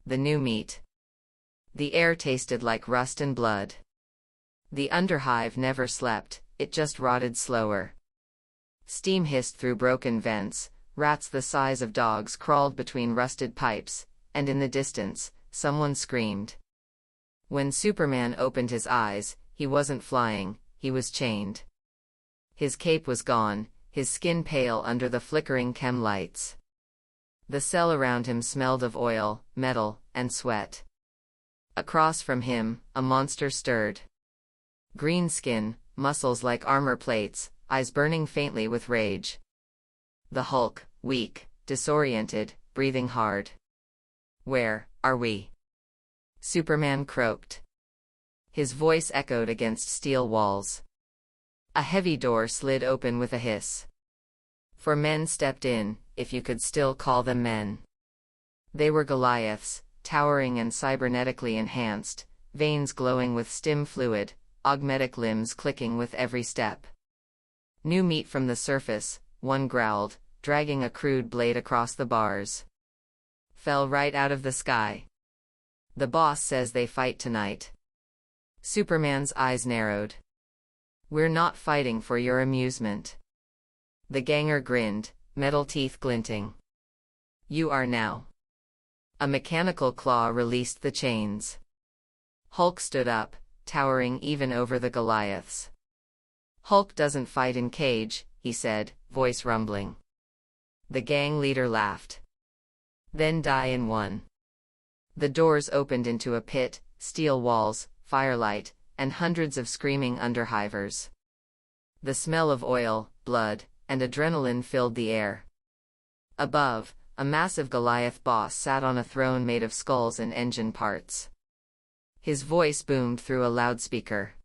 The new meat. The air tasted like rust and blood. The underhive never slept, it just rotted slower. Steam hissed through broken vents, rats the size of dogs crawled between rusted pipes, and in the distance, someone screamed. When Superman opened his eyes, he wasn't flying, he was chained. His cape was gone, his skin pale under the flickering chem lights. The cell around him smelled of oil, metal, and sweat. Across from him, a monster stirred. Green skin, muscles like armor plates, eyes burning faintly with rage. The Hulk, weak, disoriented, breathing hard. "Where are we?" Superman croaked. His voice echoed against steel walls. A heavy door slid open with a hiss. 4 men stepped in, if you could still call them men. They were Goliaths, towering and cybernetically enhanced, veins glowing with stim fluid, augmetic limbs clicking with every step. "New meat from the surface," one growled, dragging a crude blade across the bars. "Fell right out of the sky. The boss says they fight tonight." Superman's eyes narrowed. "We're not fighting for your amusement." The ganger grinned, metal teeth glinting. "You are now." A mechanical claw released the chains. Hulk stood up, towering even over the Goliaths. "Hulk doesn't fight in cage," he said, voice rumbling. The gang leader laughed. "Then die in one." The doors opened into a pit, steel walls, firelight, and hundreds of screaming underhivers. The smell of oil, blood, and adrenaline filled the air. Above, a massive Goliath boss sat on a throne made of skulls and engine parts. His voice boomed through a loudspeaker.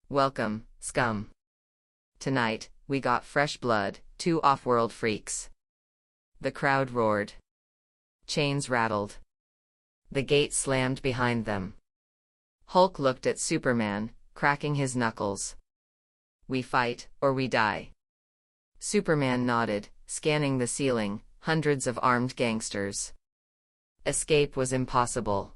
"Welcome, scum. Tonight, we got fresh blood, 2 off-world freaks." The crowd roared. Chains rattled. The gate slammed behind them. Hulk looked at Superman, cracking his knuckles. "We fight, or we die." Superman nodded, scanning the ceiling, hundreds of armed gangsters. Escape was impossible.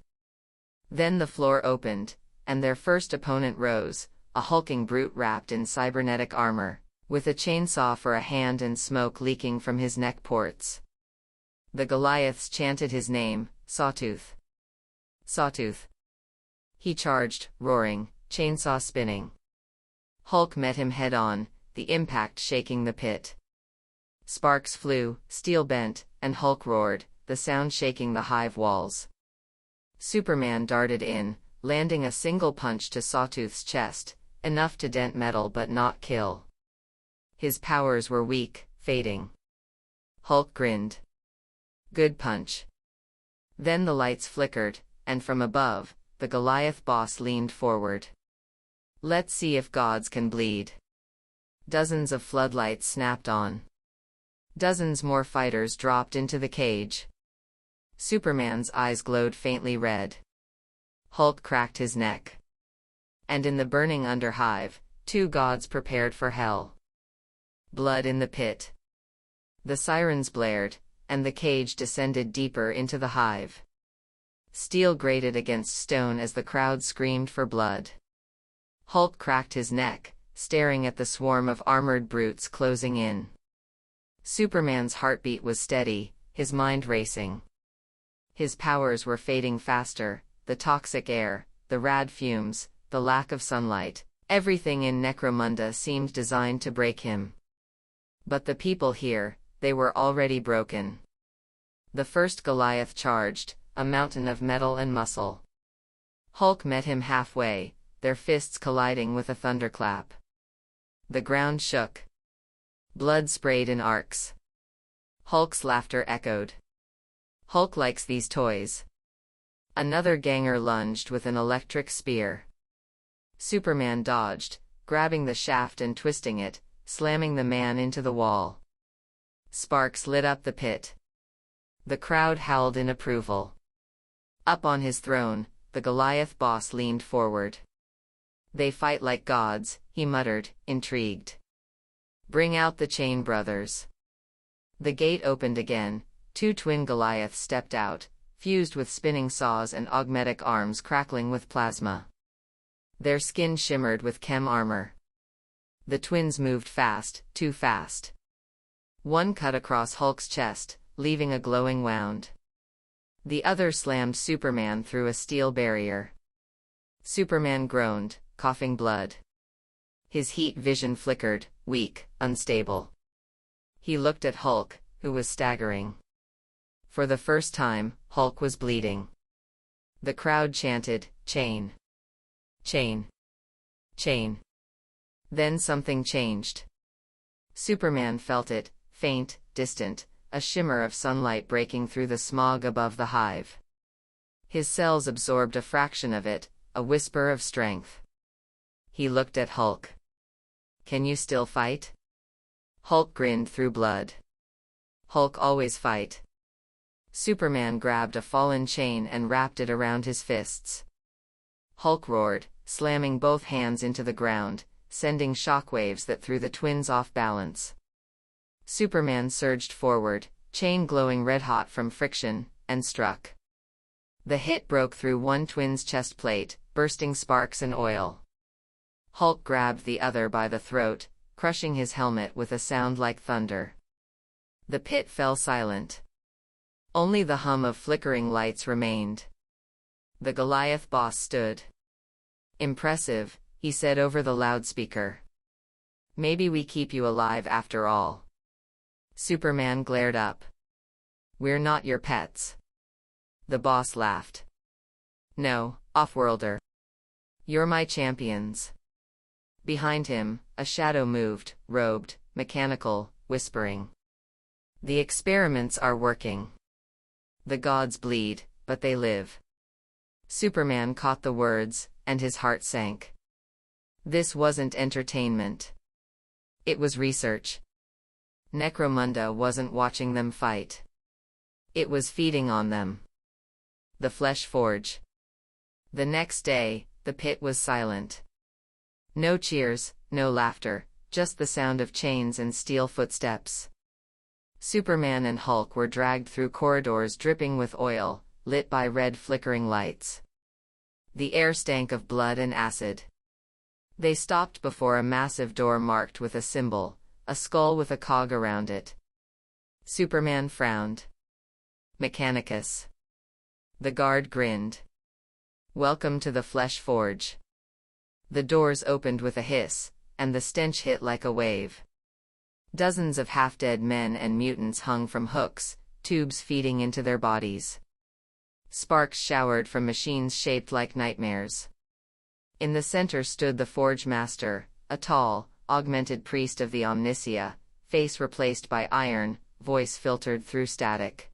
Then the floor opened, and their first opponent rose, a hulking brute wrapped in cybernetic armor, with a chainsaw for a hand and smoke leaking from his neck ports. The Goliaths chanted his name, Sawtooth. "Sawtooth." He charged, roaring, chainsaw spinning. Hulk met him head-on, the impact shaking the pit. Sparks flew, steel bent, and Hulk roared, the sound shaking the hive walls. Superman darted in, landing a single punch to Sawtooth's chest, enough to dent metal but not kill. His powers were weak, fading. Hulk grinned. "Good punch." Then the lights flickered, and from above, the Goliath boss leaned forward. "Let's see if gods can bleed." Dozens of floodlights snapped on. Dozens more fighters dropped into the cage. Superman's eyes glowed faintly red. Hulk cracked his neck. And in the burning underhive, 2 gods prepared for hell. Blood in the pit. The sirens blared, and the cage descended deeper into the hive. Steel grated against stone as the crowd screamed for blood. Hulk cracked his neck, staring at the swarm of armored brutes closing in. Superman's heartbeat was steady, his mind racing. His powers were fading faster, the toxic air, the rad fumes, the lack of sunlight, everything in Necromunda seemed designed to break him. But the people here, they were already broken. The first Goliath charged, a mountain of metal and muscle. Hulk met him halfway, their fists colliding with a thunderclap. The ground shook. Blood sprayed in arcs. Hulk's laughter echoed. "Hulk likes these toys." Another ganger lunged with an electric spear. Superman dodged, grabbing the shaft and twisting it, slamming the man into the wall. Sparks lit up the pit. The crowd howled in approval. Up on his throne, the Goliath boss leaned forward. "They fight like gods," he muttered, intrigued. "Bring out the Chain Brothers." The gate opened again, 2 twin Goliaths stepped out, fused with spinning saws and augmetic arms crackling with plasma. Their skin shimmered with chem armor. The twins moved fast, too fast. One cut across Hulk's chest, leaving a glowing wound. The other slammed Superman through a steel barrier. Superman groaned, coughing blood. His heat vision flickered, weak, unstable. He looked at Hulk, who was staggering. For the first time, Hulk was bleeding. The crowd chanted, "Chain! Chain! Chain!" Then something changed. Superman felt it, faint, distant, a shimmer of sunlight breaking through the smog above the hive. His cells absorbed a fraction of it, a whisper of strength. He looked at Hulk. "Can you still fight?" Hulk grinned through blood. Hulk always fight. Superman grabbed a fallen chain and wrapped it around his fists. Hulk roared, slamming both hands into the ground, sending shockwaves that threw the twins off balance. Superman surged forward, chain glowing red-hot from friction, and struck. The hit broke through one twin's chest plate, bursting sparks and oil. Hulk grabbed the other by the throat, crushing his helmet with a sound like thunder. The pit fell silent. Only the hum of flickering lights remained. The Goliath boss stood. "Impressive," he said over the loudspeaker. "Maybe we keep you alive after all." Superman glared up. "We're not your pets." The boss laughed. "No, Offworlder. You're my champions." Behind him, a shadow moved, robed, mechanical, whispering. "The experiments are working. The gods bleed, but they live." Superman caught the words, and his heart sank. This wasn't entertainment. It was research. Necromunda wasn't watching them fight. It was feeding on them. The Flesh Forge. The next day, the pit was silent. No cheers, no laughter, just the sound of chains and steel footsteps. Superman and Hulk were dragged through corridors dripping with oil, lit by red flickering lights. The air stank of blood and acid. They stopped before a massive door marked with a symbol, a skull with a cog around it. Superman frowned. "Mechanicus." The guard grinned. "Welcome to the Flesh Forge." The doors opened with a hiss, and the stench hit like a wave. Dozens of half-dead men and mutants hung from hooks, tubes feeding into their bodies. Sparks showered from machines shaped like nightmares. In the center stood the Forge Master, a tall, augmented priest of the Omnicia, face replaced by iron, voice filtered through static.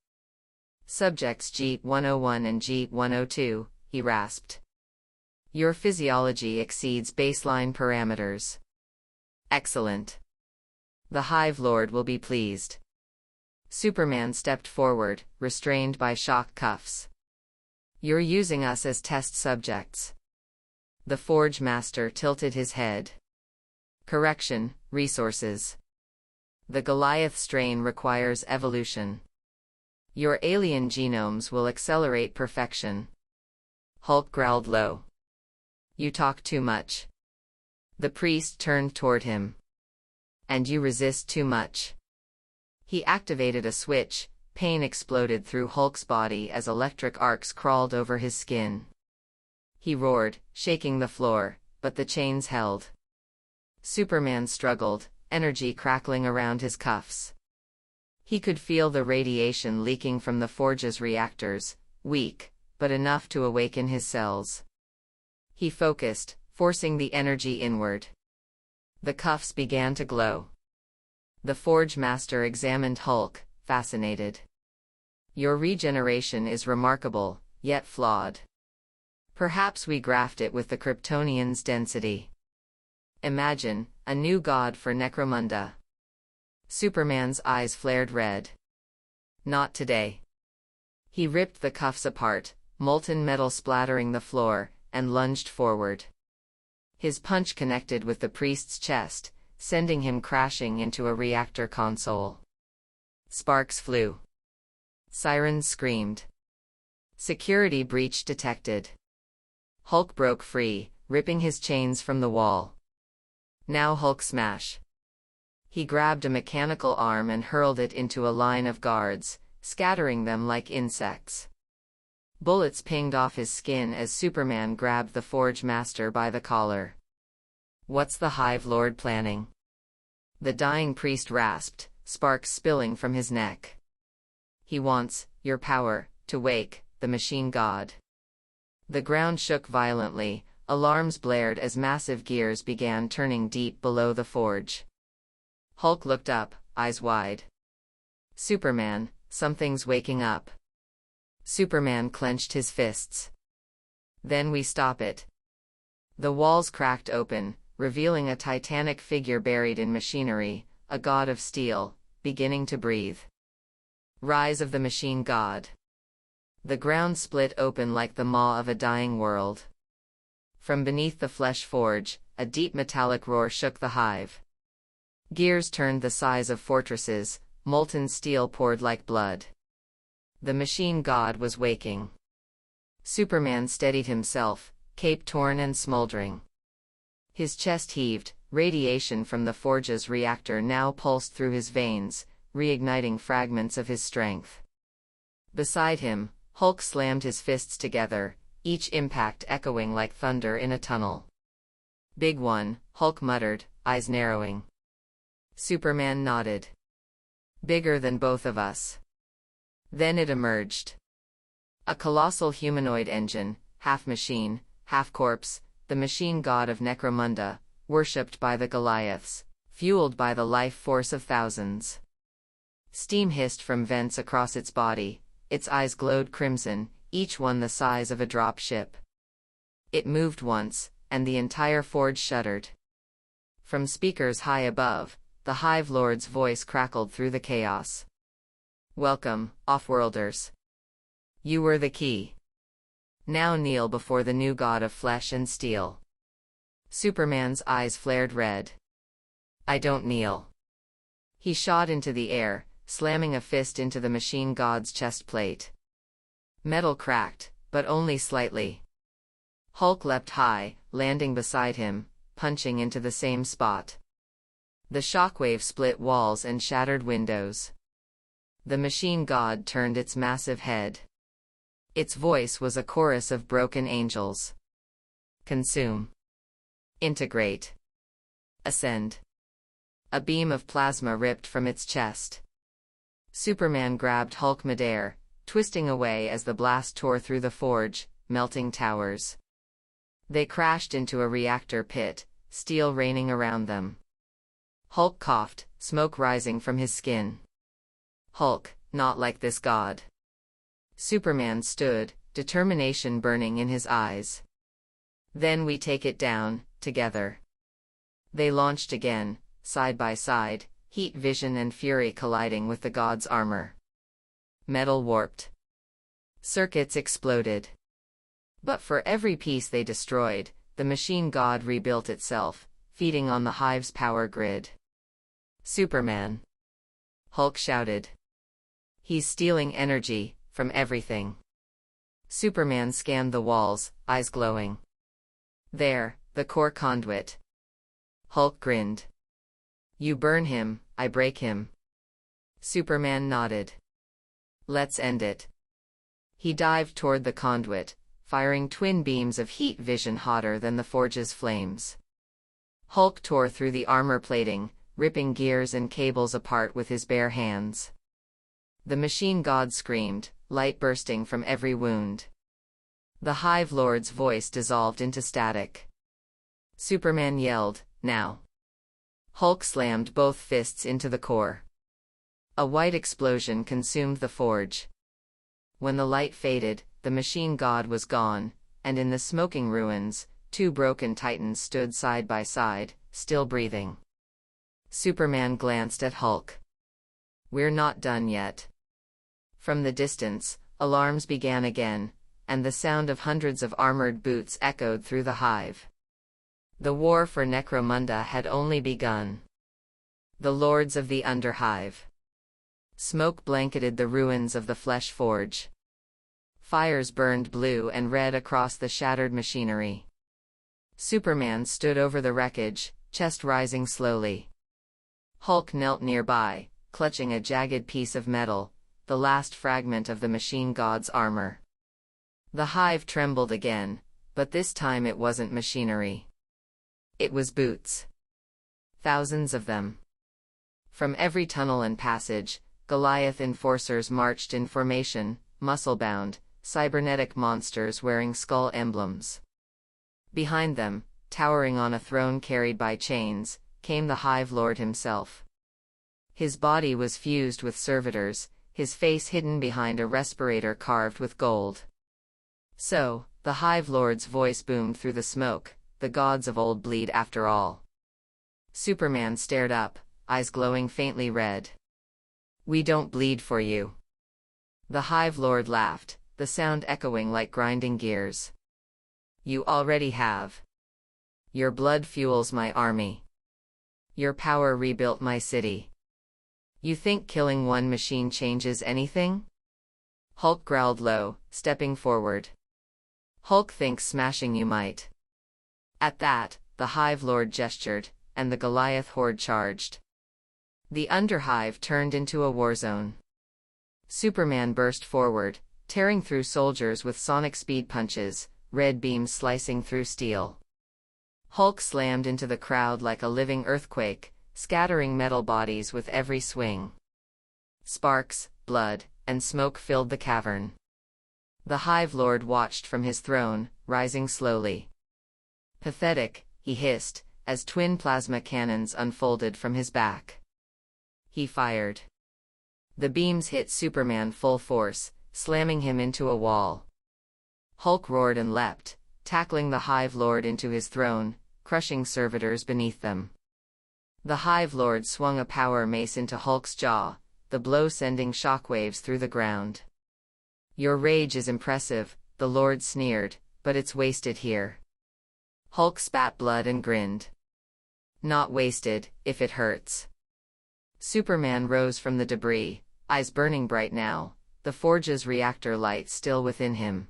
"Subjects G-101 and G-102, he rasped. "Your physiology exceeds baseline parameters." "Excellent. The Hive Lord will be pleased." Superman stepped forward, restrained by shock cuffs. "You're using us as test subjects." The Forge Master tilted his head. "Correction, resources. The Goliath strain requires evolution. Your alien genomes will accelerate perfection." Hulk growled low. "You talk too much." The priest turned toward him. "And you resist too much." He activated a switch, pain exploded through Hulk's body as electric arcs crawled over his skin. He roared, shaking the floor, but the chains held. Superman struggled, energy crackling around his cuffs. He could feel the radiation leaking from the forge's reactors, weak, but enough to awaken his cells. He focused, forcing the energy inward. The cuffs began to glow. The Forge Master examined Hulk, fascinated. "Your regeneration is remarkable, yet flawed. Perhaps we graft it with the Kryptonian's density. Imagine, a new god for Necromunda." Superman's eyes flared red. "Not today." He ripped the cuffs apart, molten metal splattering the floor, and lunged forward. His punch connected with the priest's chest, sending him crashing into a reactor console. Sparks flew. Sirens screamed. Security breach detected. Hulk broke free, ripping his chains from the wall. Now Hulk smash. He grabbed a mechanical arm and hurled it into a line of guards, scattering them like insects. Bullets pinged off his skin as Superman grabbed the Forge Master by the collar. "What's the Hive Lord planning?" the dying priest rasped, sparks spilling from his neck. "He wants your power to wake the machine god." The ground shook violently, alarms blared as massive gears began turning deep below the forge. Hulk looked up, eyes wide. "Superman, something's waking up." Superman clenched his fists. "Then we stop it." The walls cracked open, revealing a titanic figure buried in machinery, a god of steel, beginning to breathe. Rise of the Machine God. The ground split open like the maw of a dying world. From beneath the flesh forge, a deep metallic roar shook the hive. Gears turned the size of fortresses, molten steel poured like blood. The Machine God was waking. Superman steadied himself, cape torn and smoldering. His chest heaved, radiation from the forge's reactor now pulsed through his veins, reigniting fragments of his strength. Beside him, Hulk slammed his fists together, each impact echoing like thunder in a tunnel. "Big one," Hulk muttered, eyes narrowing. Superman nodded. "Bigger than both of us." Then it emerged. A colossal humanoid engine, half machine, half corpse, the Machine God of Necromunda, worshipped by the Goliaths, fueled by the life force of thousands. Steam hissed from vents across its body, its eyes glowed crimson, each one the size of a drop ship. It moved once, and the entire forge shuddered. From speakers high above, the Hive Lord's voice crackled through the chaos. "Welcome, Offworlders. You were the key. Now kneel before the new god of flesh and steel." Superman's eyes flared red. "I don't kneel." He shot into the air, slamming a fist into the machine god's chest plate. Metal cracked, but only slightly. Hulk leapt high, landing beside him, punching into the same spot. The shockwave split walls and shattered windows. The machine god turned its massive head. Its voice was a chorus of broken angels. "Consume. Integrate. Ascend." A beam of plasma ripped from its chest. Superman grabbed Hulk midair, twisting away as the blast tore through the forge, melting towers. They crashed into a reactor pit, steel raining around them. Hulk coughed, smoke rising from his skin. "Hulk, not like this god." Superman stood, determination burning in his eyes. "Then we take it down, together." They launched again, side by side, heat vision and fury colliding with the god's armor. Metal warped. Circuits exploded. But for every piece they destroyed, the machine god rebuilt itself, feeding on the hive's power grid. "Superman!" Hulk shouted. "He's stealing energy from everything." Superman scanned the walls, eyes glowing. "There, the core conduit." Hulk grinned. "You burn him, I break him." Superman nodded. "Let's end it." He dived toward the conduit, firing twin beams of heat vision hotter than the forge's flames. Hulk tore through the armor plating, ripping gears and cables apart with his bare hands. The machine god screamed, light bursting from every wound. The Hive Lord's voice dissolved into static. Superman yelled, "Now!" Hulk slammed both fists into the core. A white explosion consumed the forge. When the light faded, the machine god was gone, and in the smoking ruins, two broken titans stood side by side, still breathing. Superman glanced at Hulk. "We're not done yet." From the distance, alarms began again, and the sound of hundreds of armored boots echoed through the hive. The war for Necromunda had only begun. The Lords of the Underhive. Smoke blanketed the ruins of the Flesh Forge. Fires burned blue and red across the shattered machinery. Superman stood over the wreckage, chest rising slowly. Hulk knelt nearby, clutching a jagged piece of metal, the last fragment of the machine god's armor. The hive trembled again, but this time it wasn't machinery. It was boots. Thousands of them. From every tunnel and passage, Goliath enforcers marched in formation, muscle-bound, cybernetic monsters wearing skull emblems. Behind them, towering on a throne carried by chains, came the Hive Lord himself. His body was fused with servitors, his face hidden behind a respirator carved with gold. So, the Hive Lord's voice boomed through the smoke, the gods of old bleed after all. Superman stared up, eyes glowing faintly red. We don't bleed for you. The Hive Lord laughed, the sound echoing like grinding gears. You already have. Your blood fuels my army. Your power rebuilt my city. You think killing one machine changes anything? Hulk growled low, stepping forward. Hulk thinks smashing you might. At that, the Hive Lord gestured, and the Goliath horde charged. The Underhive turned into a war zone. Superman burst forward, tearing through soldiers with sonic speed punches, red beams slicing through steel. Hulk slammed into the crowd like a living earthquake, scattering metal bodies with every swing. Sparks, blood, and smoke filled the cavern. The Hive Lord watched from his throne, rising slowly. Pathetic, he hissed, as twin plasma cannons unfolded from his back. He fired. The beams hit Superman full force, slamming him into a wall. Hulk roared and leapt, tackling the Hive Lord into his throne, crushing servitors beneath them. The Hive Lord swung a power mace into Hulk's jaw, the blow sending shockwaves through the ground. Your rage is impressive, the Lord sneered, but it's wasted here. Hulk spat blood and grinned. Not wasted, if it hurts. Superman rose from the debris, eyes burning bright now, the forge's reactor light still within him.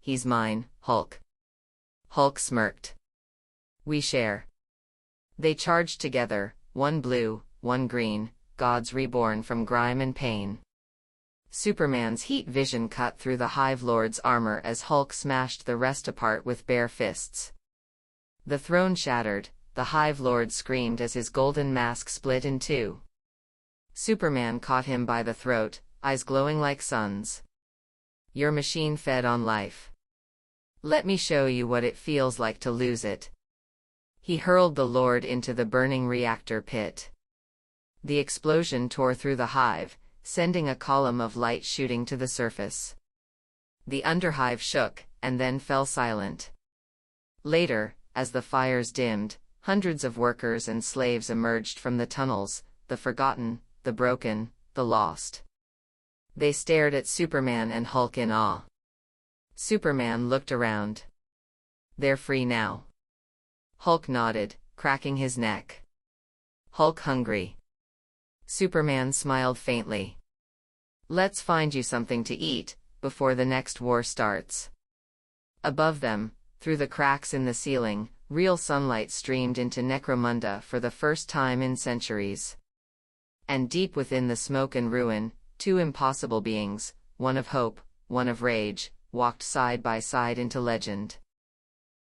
He's mine, Hulk. Hulk smirked. We share. They charged together, one blue, one green, gods reborn from grime and pain. Superman's heat vision cut through the Hive Lord's armor as Hulk smashed the rest apart with bare fists. The throne shattered, the Hive Lord screamed as his golden mask split in two. Superman caught him by the throat, eyes glowing like suns. Your machine fed on life. Let me show you what it feels like to lose it. He hurled the Lord into the burning reactor pit. The explosion tore through the hive, sending a column of light shooting to the surface. The Underhive shook, and then fell silent. Later, as the fires dimmed, hundreds of workers and slaves emerged from the tunnels, the forgotten, the broken, the lost. They stared at Superman and Hulk in awe. Superman looked around. They're free now. Hulk nodded, cracking his neck. Hulk hungry. Superman smiled faintly. Let's find you something to eat, before the next war starts. Above them, through the cracks in the ceiling, real sunlight streamed into Necromunda for the first time in centuries. And deep within the smoke and ruin, two impossible beings, one of hope, one of rage, walked side by side into legend.